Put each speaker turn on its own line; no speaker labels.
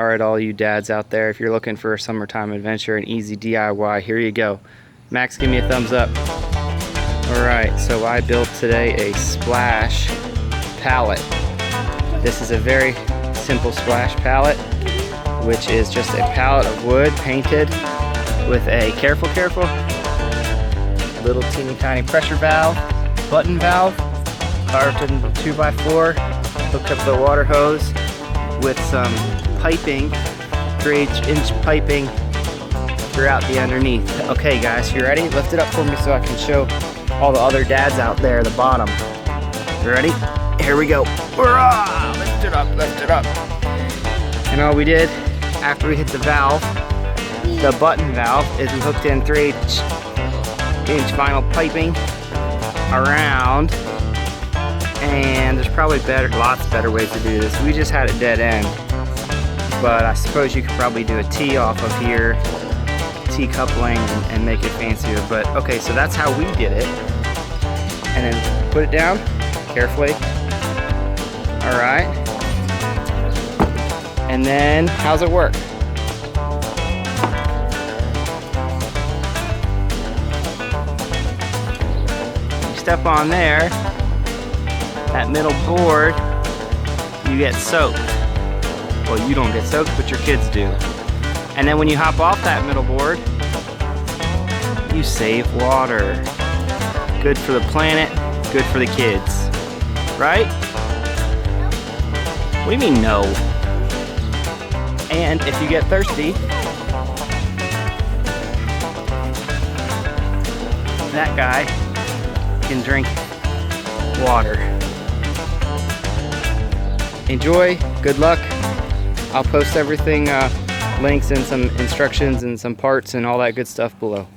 Alright, all you dads out there, if you're looking for a summertime adventure and easy DIY, here you go. Max, give me a thumbs up. Alright, so I built today a Splash Pallet. This is a very simple Splash Pallet, which is just a pallet of wood painted with a careful, little teeny tiny pressure valve, button valve, carved in 2x4, hooked up to the water hose with some piping, 3/8-inch piping throughout the underneath. Okay guys, you ready? Lift it up for me so I can show all the other dads out there at the bottom. You ready? Here we go. Hurrah! Lift it up. And all we did after we hit the valve, the button valve, is we hooked in 3/8-inch vinyl piping around, and there's probably lots better ways to do this. We just had a dead end, but I suppose you could probably do a T off of here, T coupling, and make it fancier. But okay, so that's how we did it. And then put it down carefully. All right. And then how's it work? You step on there, that middle board, you get soaked. Well, you don't get soaked, but your kids do. And then when you hop off that middle board, you save water. Good for the planet, good for the kids. Right? What do you mean no? And if you get thirsty, that guy can drink water. Enjoy, good luck. I'll post everything, links and some instructions and some parts and all that good stuff below.